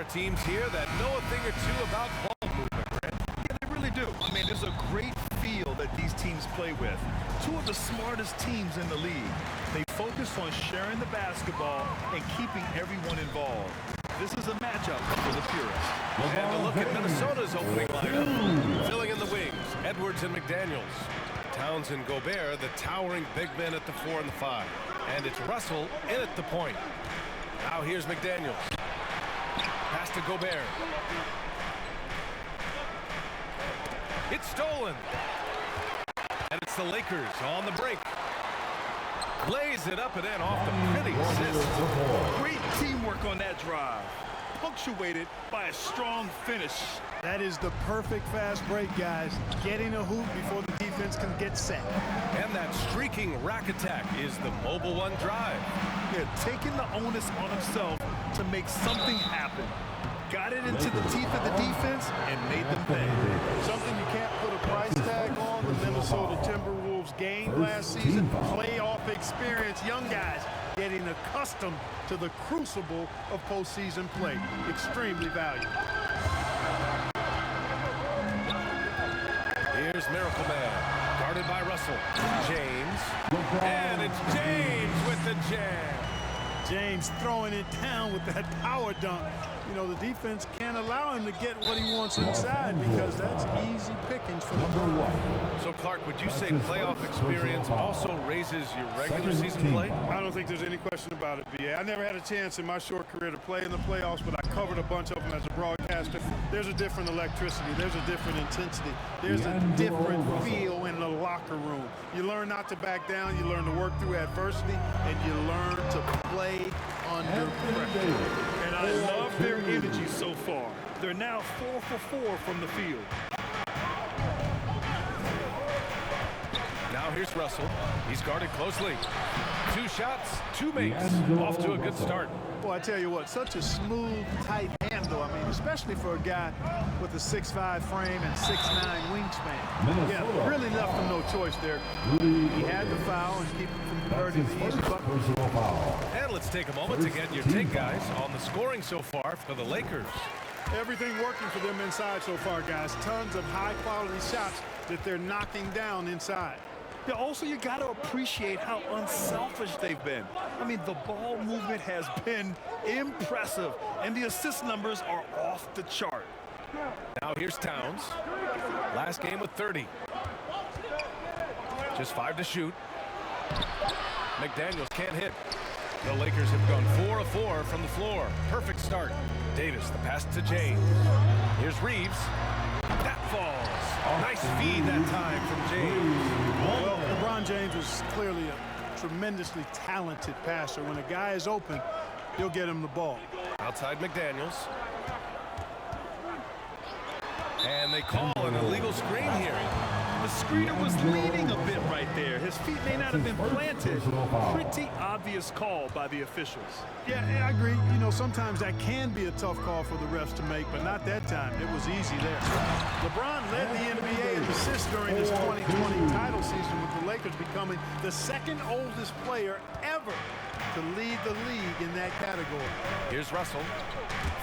are teams here that know a thing or two about ball movement, Grant. Yeah, they really do. I mean, there's a great feel that these teams play with. Two of the smartest teams in the league. They focus on sharing the basketball and keeping everyone involved. This is a matchup for the purists. And a look at Minnesota's opening lineup. Filling in the wings, Edwards and McDaniels. Towns and Gobert, the towering big men at the 4 and the 5. And it's Russell in at the point. Now here's McDaniels. Pass to Gobert. It's stolen. And it's the Lakers on the break. Lays it up and in off the pretty assist. Great teamwork on that drive. Punctuated by a strong finish. That is the perfect fast break, guys. Getting a hoop before the defense can get set. And that streaking rack attack is the mobile one drive. They're taking the onus on himself to make something happen. Got it into the teeth of the defense and made them pay. Something you can't put a price tag on. The Minnesota Timberwolves gained last season. Playoff experience. Young guys getting accustomed to the crucible of postseason play. Extremely valuable. Here's Miracle Man, guarded by Russell. James, and it's James with the jam. James throwing it down with that power dunk. You know, the defense can't allow him to get what he wants inside because that's easy pickings for the number one. So, Clark, would you say playoff experience also raises your regular season play? I don't think there's any question about it, B.A. I never had a chance in my short career to play in the playoffs, but I covered a bunch of them as a broadcaster. There's a different electricity. There's a different intensity. There's a different feel in the locker room. You learn not to back down. You learn to work through adversity, and you learn to play under pressure. And I love their energy so far. They're now 4 for 4 from the field. Now here's Russell. He's guarded closely. 2 shots, 2 makes. Off to a good start. Well, I tell you what, such a smooth, tight handle. I mean, especially for a guy with a 6'5" frame and 6'9" wingspan. Yeah, really left him no choice there. He had to foul and keep him from converting the easy bucket. And let's take a moment to get your take, guys, on the scoring so far for the Lakers. Everything working for them inside so far, guys. Tons of high-quality shots that they're knocking down inside. Yeah, also, you got to appreciate how unselfish they've been. I mean, the ball movement has been impressive, and the assist numbers are off the chart. Now here's Towns. Last game with 30. Just 5 to shoot. McDaniels can't hit. The Lakers have gone 4 of 4 from the floor. Perfect start. Davis, the pass to James. Here's Reeves. That falls. Nice feed that time from James. Well, LeBron James was clearly a tremendously talented passer. When a guy is open, he'll get him the ball. Outside McDaniels. And they call an illegal screen here. The screener was leaning a bit right there. His feet may not have been planted. Pretty obvious call by the officials. Yeah, I agree. You know, sometimes that can be a tough call for the refs to make, but not that time. It was easy there. LeBron led the NBA in assists during his 2020 title season, with the Lakers becoming the second oldest player ever to lead the league in that category. Here's Russell,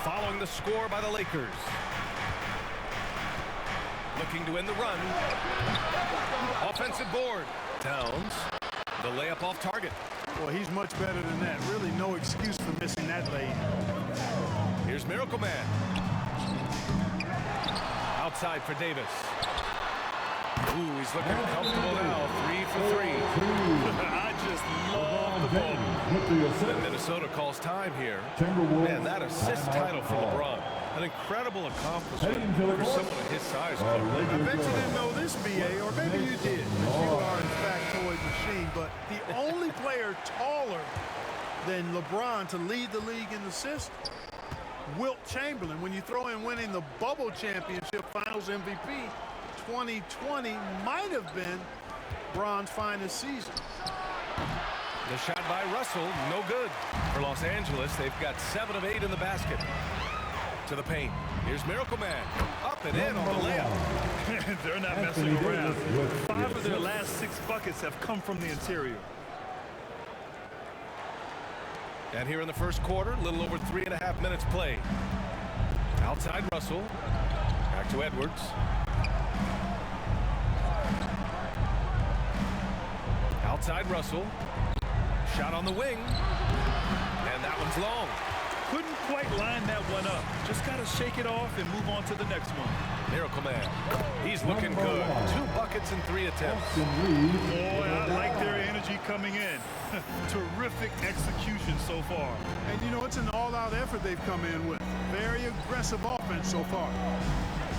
following the score by the Lakers. Looking to win the run. Offensive board. Towns. The layup off target. Well, he's much better than that. Really no excuse for missing that lay. Here's Miracle Man. Outside for Davis. Ooh, he's looking comfortable now. 3 for 3. I just love the ball. And Minnesota calls time here. Man, that assist title for LeBron. An incredible accomplishment for someone of his size. I bet you didn't know this, B.A., or maybe you did. You are, in fact, toy machine. But the only player taller than LeBron to lead the league in assists, Wilt Chamberlain. When you throw in winning the Bubble Championship Finals MVP, 2020 might have been Bron's finest season. The shot by Russell, no good. For Los Angeles, they've got 7 of 8 in the basket. To the paint. Here's Miracle Man. Up and in on the layup. They're not messing around. 5 of their last 6 buckets have come from the interior. And here in the first quarter, a little over 3.5 minutes played. Outside Russell. Back to Edwards. Outside Russell. Shot on the wing. And that one's long. Couldn't quite line that one up. Just got to shake it off and move on to the next one. Miracle Man. He's looking good. 2 buckets in 3 attempts. Boy, I like their energy coming in. Terrific execution so far. And, you know, it's an all-out effort they've come in with. Very aggressive offense so far.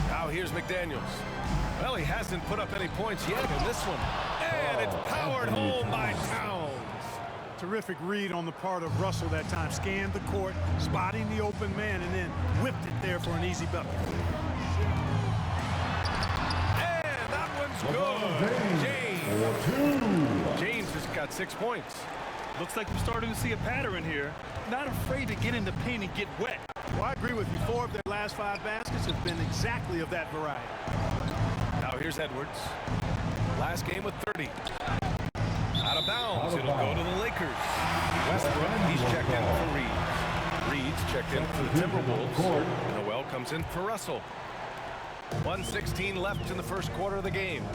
Now here's McDaniels. Well, he hasn't put up any points yet in this one. And it's powered home by Towns. Terrific read on the part of Russell that time. Scanned the court, spotting the open man, and then whipped it there for an easy bucket. And that one's good. James has got 6 points. Looks like we're starting to see a pattern here. Not afraid to get in the paint and get wet. Well, I agree with you. 4 of their last 5 baskets have been exactly of that variety. Now here's Edwards. Last game with 30. Out of bounds. It'll go to the Lakers. Westbrook, he's checked in for Reed. Reed's checked in for the Timberwolves. Noel comes in for Russell. 1:16 left in the first quarter of the game.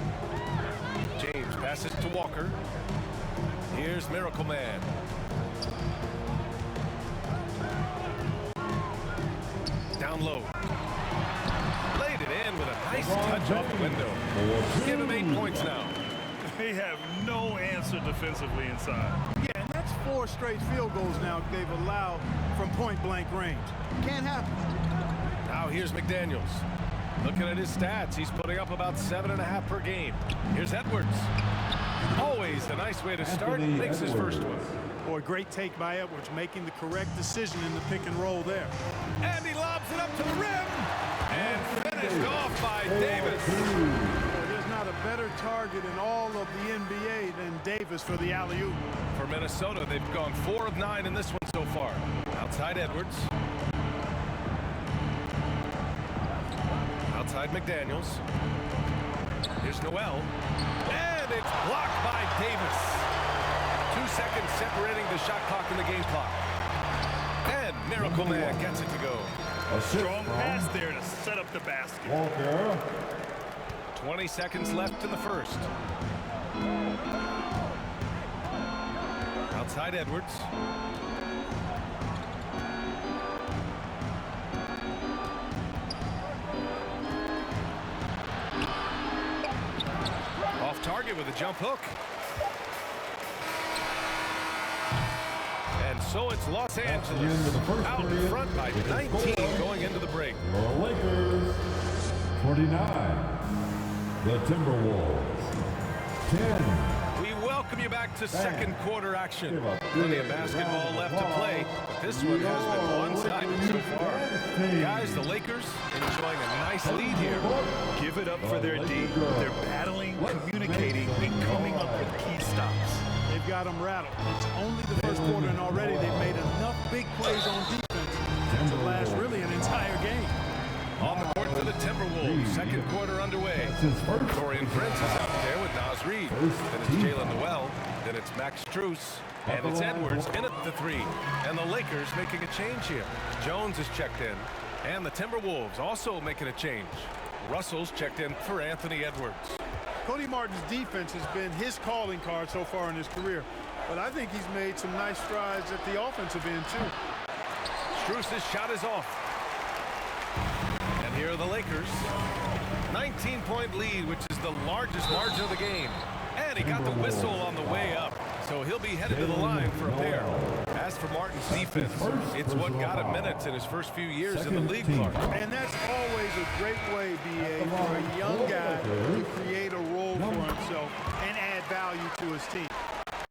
James passes to Walker. Here's Miracle Man. Down low. Laid it in with a nice touch off the window. Give him 8 points now. They have no answer defensively inside. Yeah, and that's 4 straight field goals now they've allowed from point-blank range. Can't happen. Now here's McDaniels. Looking at his stats, he's putting up about 7.5 per game. Here's Edwards. Always a nice way to start. Makes his first one. Boy, great take by Edwards, making the correct decision in the pick and roll there. And he lobs it up to the rim. And finished off by Davis. There's not a better target in all of the NBA than Davis for the alley-oop. For Minnesota, they've gone 4 of 9 in this one so far. Outside Edwards. Outside McDaniels. Here's Noel. And it's blocked by Davis. 2 seconds separating the shot clock and the game clock. And Miracle Man gets it to go. A strong pass there to set up the basket. 20 seconds left in the first. Outside Edwards. Off target with a jump hook. And so it's Los Angeles out in front by 19 going into the break. The Lakers, 49. The Timberwolves, 10. We welcome you back to second quarter action. Plenty of basketball left to play, but this one has been one-sided so far. Guys, the Lakers enjoying a nice lead here. Give it up for their D. They're battling, communicating, and coming up with key stops. They've got them rattled. It's only the first quarter, and already they've made enough big plays on defense to last really an entire game. On the court for the Timberwolves, second quarter underway. Dorian Prince is out there with Naz Reid. Then it's Jalen Noel. Then it's Max Strus. And it's Edwards in at the 3. And the Lakers making a change here. Jones is checked in. And the Timberwolves also making a change. Russell's checked in for Anthony Edwards. Cody Martin's defense has been his calling card so far in his career. But I think he's made some nice strides at the offensive end, too. Strus' shot is off. And here are the Lakers. 19-point lead, which is the largest margin of the game. And he got the whistle on the way up. So he'll be headed to the line for a pair. As for Martin's defense, it's what got him minutes in his first few years in the league, Clark. And that's always a great way, B.A., for a young guy to create a role for himself and add value to his team.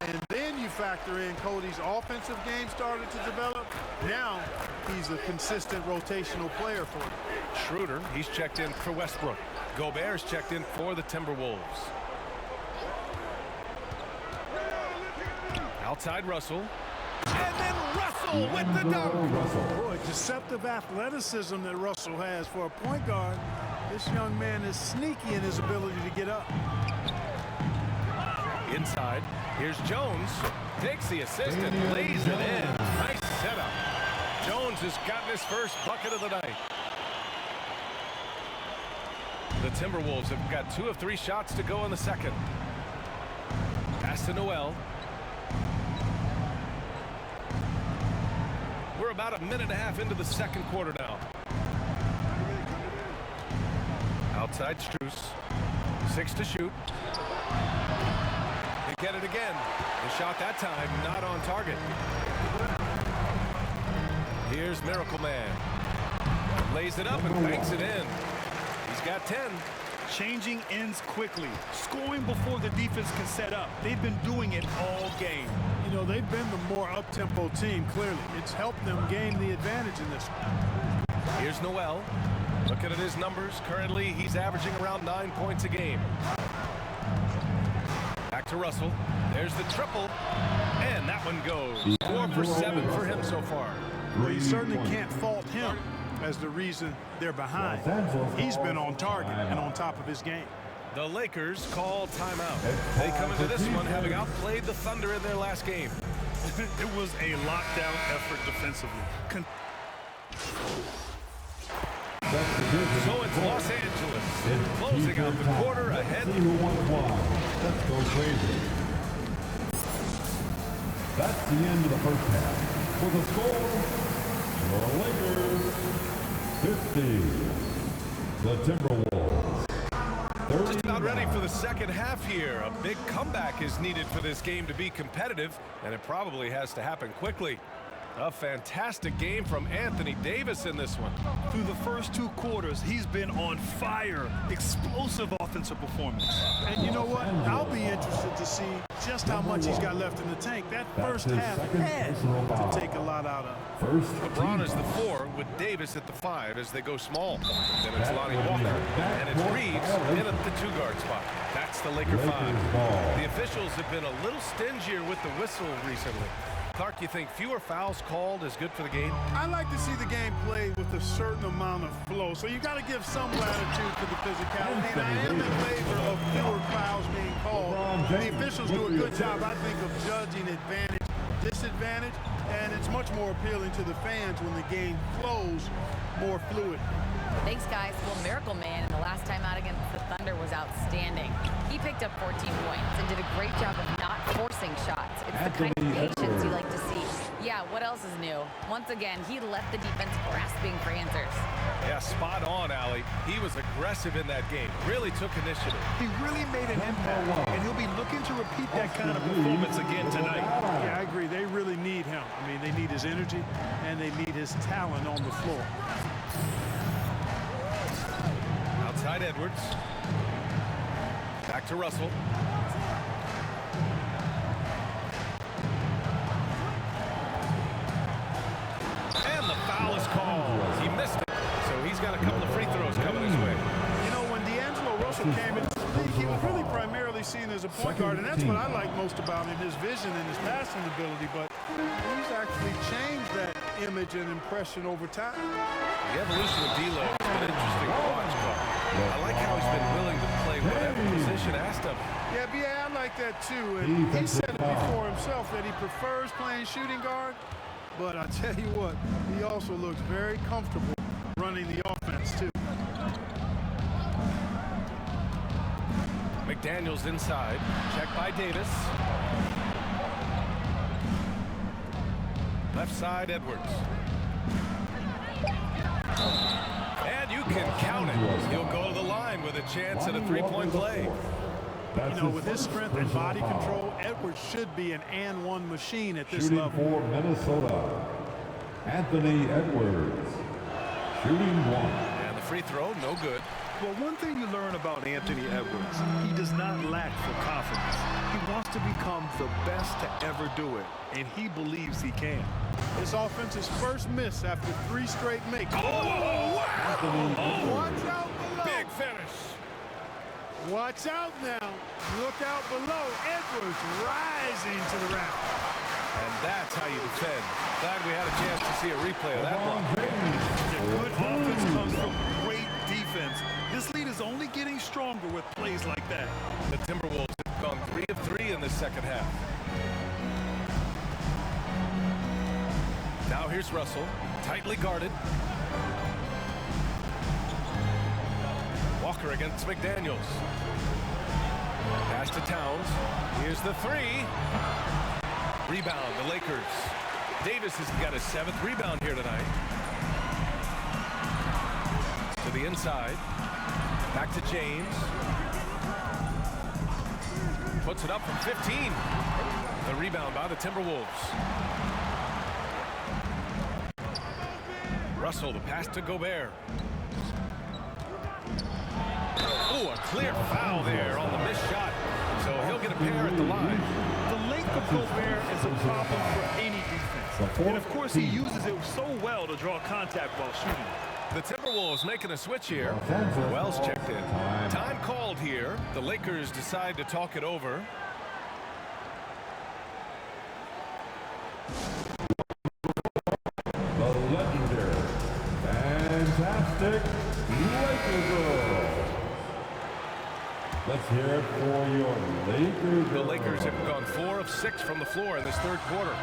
And then you factor in Cody's offensive game started to develop. Now he's a consistent rotational player for him. Schroeder, he's checked in for Westbrook. Gobert's checked in for the Timberwolves. Outside Russell. And then Russell with the dunk. Boy, deceptive athleticism that Russell has for a point guard. This young man is sneaky in his ability to get up. Inside, here's Jones. Takes the assist and lays it in. Nice setup. Jones has gotten his first bucket of the night. Timberwolves have got 2 of 3 shots to go in the second. Pass to Noel. We're about a minute and a half into the second quarter now. Outside Strus. 6 to shoot. They get it again. The shot that time not on target. Here's Miracle Man. Lays it up and banks it in. He's got 10. Changing ends quickly, scoring before the defense can set up. They've been doing it all game. You know, they've been the more up-tempo team, clearly. It's helped them gain the advantage in this one. Here's Noel. Looking at his numbers, currently he's averaging around 9 points a game. Back to Russell. There's the triple, and that one goes. 4 for 7 for him so far. Well, you certainly can't fault him as the reason they're behind. He's been on target and on top of his game. The Lakers call timeout. They come into this one having outplayed the Thunder in their last game. It was a lockdown effort defensively. So it's Los Angeles closing out the quarter ahead. Let's go crazy. That's the end of the first half. For the score, the Lakers 50. The Timberwolves 30. Just about ready for the second half here. A big comeback is needed for this game to be competitive, and it probably has to happen quickly. A fantastic game from Anthony Davis in this one. Through the first 2 quarters, he's been on fire. Explosive offensive performance. And you know what? I'll be interested to see just how much he's got left in the tank. That first half had to take a lot out of. LeBron is the 4 with Davis at the 5 as they go small. Then it's Lonnie Walker, and it's Reeves in at the 2-guard spot. That's the Laker 5. The officials have been a little stingier with the whistle recently. Clark, you think fewer fouls called is good for the game? I like to see the game played with a certain amount of flow, so you got to give some latitude to the physicality. And I am in favor of fewer fouls being called. The officials do a good job, I think, of judging advantage, disadvantage, and it's much more appealing to the fans when the game flows more fluid. Thanks, guys. Well, Miracle Man in the last time out against the Thunder was outstanding. He picked up 14 points and did a great job of not forcing shots. It's the kind of patience you like to see. Yeah, what else is new? Once again, he left the defense grasping for answers. Yeah, spot on, Allie. He was aggressive in that game. Really took initiative. He really made an impact, and he'll be looking to repeat that kind of performance again tonight. Yeah, I agree. They really need him. I mean, they need his energy, and they need his talent on the floor. Outside Edwards. Back to Russell. And the foul is called. He missed it, so he's got a couple of free throws coming his way. You know, when D'Angelo Russell came into the league, he was really primarily seen as a point guard, and that's what I like most about him, his vision and his passing ability, but he's actually changed that image and impression over time. The evolution of D'Lo has been interesting to watch, Clark. I like how he's been willing to play whatever position asked of him. Yeah, I like that too, and he said it before himself that he prefers playing shooting guard, but I tell you what, he also looks very comfortable running the offense too. McDaniels inside, checked by Davis. Left side, Edwards. And you can count it. He'll go to the line with a chance at a three-point play. You know, with his strength and body control, Edwards should be an and-one machine at this level. For Minnesota, Anthony Edwards, shooting 1. And the free throw, no good. Well, one thing you learn about Anthony Edwards, he does not lack for confidence. He wants to become the best to ever do it, and he believes he can. His offense's first miss after 3 straight makes. Oh, wow! Watch out below. Big finish. Watch out now. Look out below. Edwards rising to the rack. And that's how you defend. Glad we had a chance to see a replay of that block. Good offense comes from great defense. This lead is only getting stronger with plays like that. The Timberwolves have gone 3 of 3 in the second half. Now here's Russell, tightly guarded. Walker Walker against McDaniels. Pass to Towns. Here's the three. Rebound, the Lakers. Davis has got his 7th rebound here tonight. To the inside. Back to James. Puts it up from 15. The rebound by the Timberwolves. Russell, the pass to Gobert. Oh, a clear foul there on the missed shot. So he'll get a pair at the line. The length of Gobert is a problem for any defense. And of course, he uses it so well to draw contact while shooting. The Timberwolves making a switch here. Wells checked in. Time called here. The Lakers decide to talk it over. The legendary, fantastic Lakers girls. Let's hear it for your Lakers. The Lakers have gone 4 of 6 from the floor in this 3rd quarter.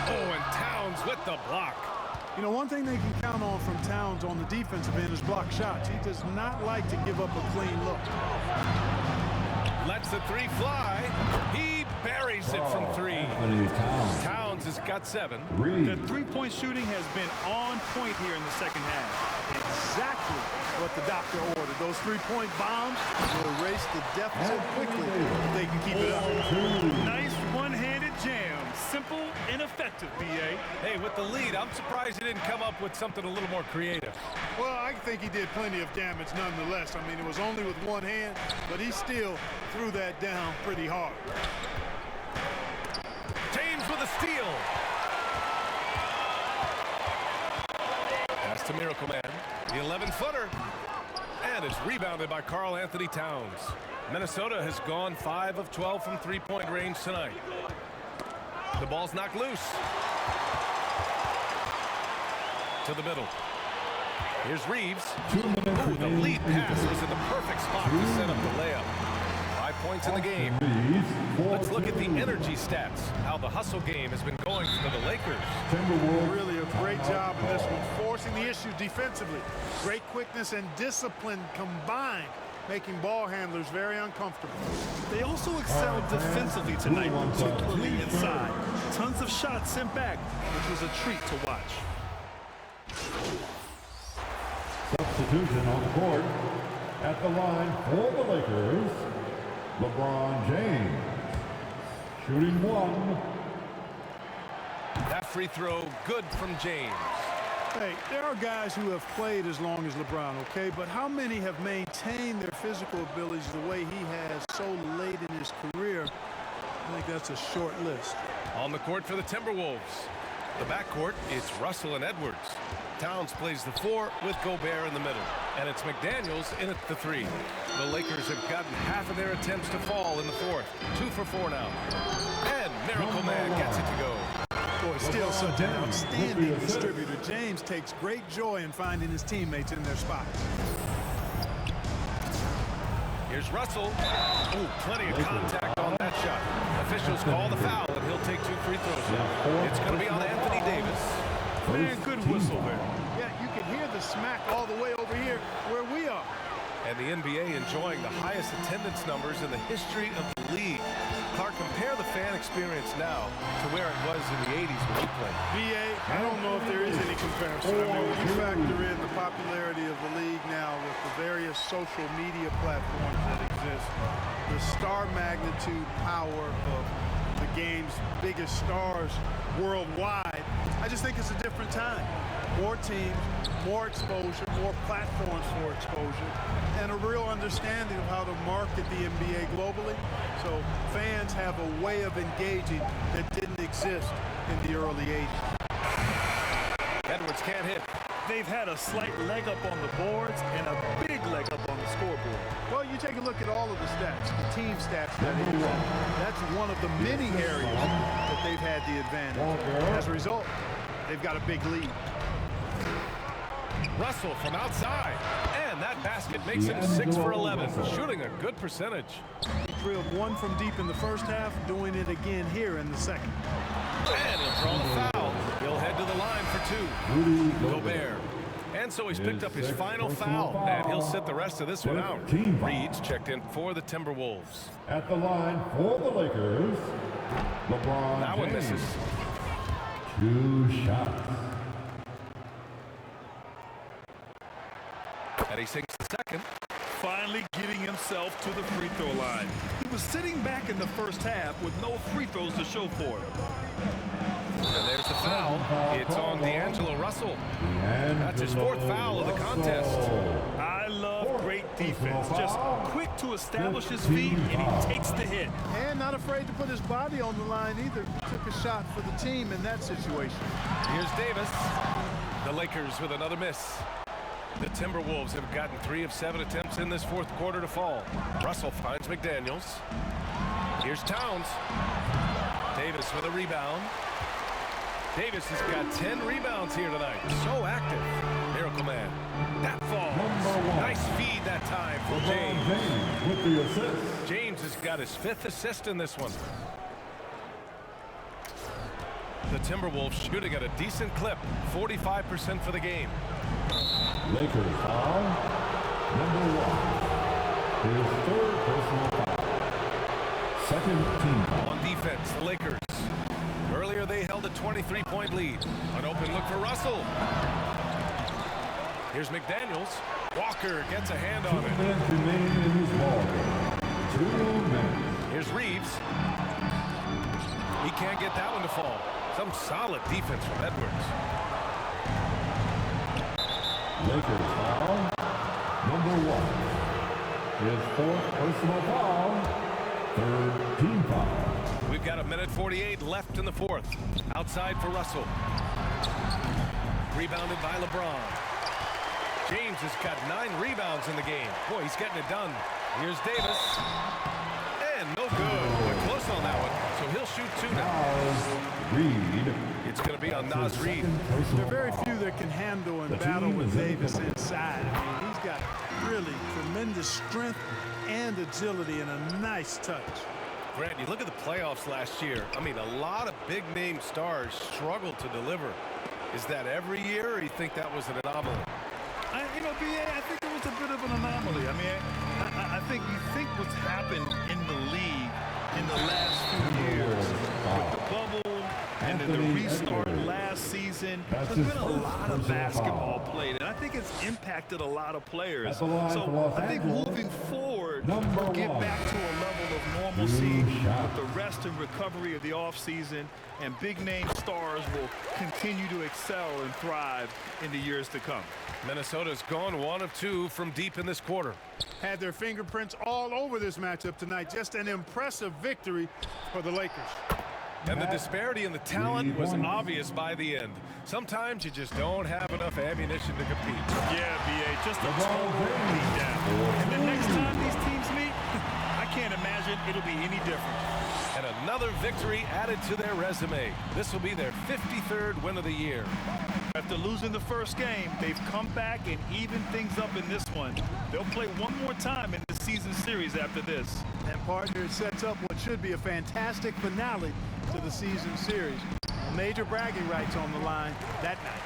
Oh, and Towns with the block. You know, one thing they can count on from Towns on the defensive end is block shots. He does not like to give up a clean look. Lets the three fly. He buries it from 3. Towns has got 7. The three-point shooting has been on point here in the second half. Exactly what the doctor ordered. Those 3-point bombs will erase the deficit quickly if they can keep it up. Nice one-handed jam. Simple and effective, B.A. Hey, with the lead, I'm surprised he didn't come up with something a little more creative. Well, I think he did plenty of damage nonetheless. I mean, it was only with one hand, but he still threw that down pretty hard. James with a steal. Pass to Miracle Man. The 11-footer. And it's rebounded by Karl Anthony Towns. Minnesota has gone 5 of 12 from 3-point range tonight. The ball's knocked loose. To the middle. Here's Reeves. Ooh, the lead pass was in the perfect spot to set up the layup. 5 points in the game. Let's look at the energy stats. How the hustle game has been going for the Lakers. Really a great job in this one, forcing the issue defensively. Great quickness and discipline combined, making ball handlers very uncomfortable. They also excelled defensively tonight, particularly inside. Tons of shots sent back, which was a treat to watch. Substitution on the court. At the line for the Lakers, LeBron James. Shooting 1. That free throw good from James. Hey, there are guys who have played as long as LeBron, okay? But how many have maintained their physical abilities the way he has so late in his career? I think that's a short list. On the court for the Timberwolves. The backcourt, it's Russell and Edwards. Towns plays the 4 with Gobert in the middle. And it's McDaniels in at the 3. The Lakers have gotten half of their attempts to fall in the 4th. 2 for 4 now. And Miracle Man gets it to go. Boy, still such an outstanding distributor. James takes great joy in finding his teammates in their spot. Here's Russell. Ooh, plenty of contact on that shot. Officials call the foul, and he'll take 2 free throws now. It's going to be on Anthony Davis. Man, good whistle there. Yeah, you can hear the smack all the way over here where we are. And the NBA enjoying the highest attendance numbers in the history of the league. Clark, compare the fan experience now to where it was in the 80s when you played. BA, I don't know if there is any comparison. I mean, when you factor in the popularity of the league now with the various social media platforms that exist, the star magnitude power of the game's biggest stars worldwide, I just think it's a different time. More teams, more exposure, more platforms for exposure, and a real understanding of how to market the NBA globally. So fans have a way of engaging that didn't exist in the early 80s. Edwards can't hit. They've had a slight leg up on the boards and a big leg up on the scoreboard. Well, you take a look at all of the stats, the team stats that is. That's one of the many areas that they've had the advantage. As a result, they've got a big lead. Russell from outside. And that basket makes him 6 for 11, shooting a good percentage. He drilled 1 from deep in the first half, doing it again here in the second. And he'll draw the foul. He'll head to the line for 2. Gobert. And so he's picked up his final foul, and he'll sit the rest of this one out. Reed's checked in for the Timberwolves. At the line for the Lakers, LeBron That one James. misses. 2 shots. And he sinks the second. Finally getting himself to the free throw line. He was sitting back in the first half with no free throws to show for it. And there's the foul. It's on D'Angelo Russell. That's his 4th foul of the contest. I love great defense. Just quick to establish his feet, and he takes the hit. And not afraid to put his body on the line either. Took a shot for the team in that situation. Here's Davis. The Lakers with another miss. The Timberwolves have gotten 3 of 7 attempts in this 4th quarter to fall. Russell finds McDaniels. Here's Towns. Davis with a rebound. Davis has got 10 rebounds here tonight. So active. Miracle Man. That falls. Nice feed that time from James. With the assist. James has got his 5th assist in this one. The Timberwolves shooting at a decent clip. 45% for the game. Lakers foul. Number 1. His 3rd personal foul. 2nd team foul. On defense, the Lakers. Earlier they held a 23-point lead. An open look for Russell. Here's McDaniels. Walker gets a hand on 2 it. minutes remain in this ball game. 2 minutes. Here's Reeves. He can't get that one to fall. Some solid defense from Edwards. Lakers foul. Number 1. His 4th personal foul. 3rd team foul. We've got 1:48 left in the 4th. Outside for Russell. Rebounded by LeBron. James has got 9 rebounds in the game. Boy, he's getting it done. Here's Davis. And no good. We're close on that one. So he'll shoot 2 now. Reed. It's going to be on Naz Reed. There are very few that can handle and battle with Davis inside. I mean, he's got really tremendous strength and agility and a nice touch. Grant, you look at the playoffs last year. I mean, a lot of big-name stars struggled to deliver. Is that every year, or you think that was an anomaly? BA, I think it was a bit of an anomaly. I mean, I think you think what's happened in the league in the last few years with the bubble and then the restart last season, there's been a lot of basketball played, and I think it's impacted a lot of players. So I think moving forward, we'll get back to a level of normalcy with the rest and recovery of the offseason, and big-name stars will continue to excel and thrive in the years to come. Minnesota's gone 1 of 2 from deep in this quarter. Had their fingerprints all over this matchup tonight. Just an impressive victory for the Lakers. And the disparity in the talent was obvious by the end. Sometimes you just don't have enough ammunition to compete. Yeah, BA, just a total beatdown. And the next time these teams meet, I can't imagine it'll be any different. And another victory added to their resume. This will be their 53rd win of the year. After losing the first game, they've come back and evened things up in this one. They'll play one more time in the season series after this. And partner, it sets up what should be a fantastic finale to the season series. Major bragging rights on the line that night.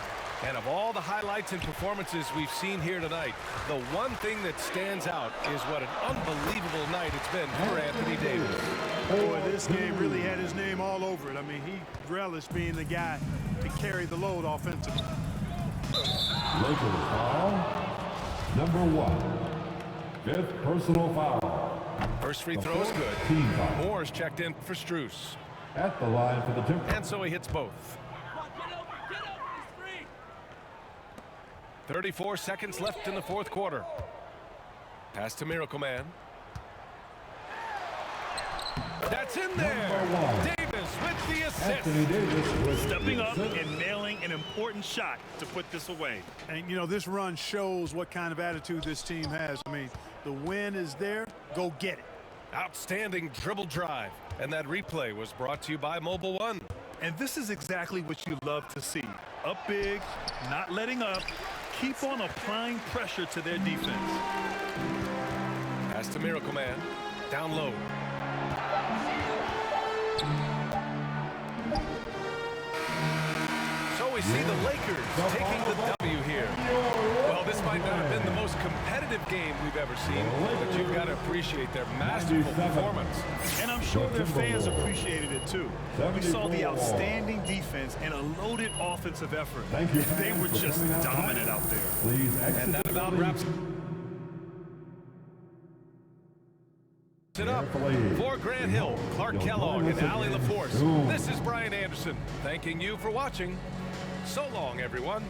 And of all the highlights and performances we've seen here tonight, the one thing that stands out is what an unbelievable night it's been for Anthony Davis. Boy, this game really had his name all over it. I mean, he relished being the guy to carry the load offensively. Lakers foul. Number 1. 5th personal foul. First free throw is good. Team foul. Moore's checked in for Strus. At the line for the Timberwolves. And so he hits both. 34 seconds left in the 4th quarter. Pass to Miracle Man. That's in there. Davis with the assist. Anthony Davis with Stepping up and nailing an important shot to put this away. And, you know, this run shows what kind of attitude this team has. I mean, the win is there. Go get it. Outstanding dribble drive. And that replay was brought to you by Mobile One. And this is exactly what you love to see. Up big, not letting up. Keep on applying pressure to their defense. Pass to Miracle Man. Down low. So we see the Lakers taking the W here. This might not have been the most competitive game we've ever seen, but you've got to appreciate their masterful performance. And I'm sure their fans appreciated it too. We saw the outstanding defense and a loaded offensive effort. Thank you, They were fans, for just coming out dominant tonight. out there. Please exit And that the about building. wraps it up. For Grant Hill, Clark Kellogg, and Allie LaForce, this is Brian Anderson, thanking you for watching. So long, everyone.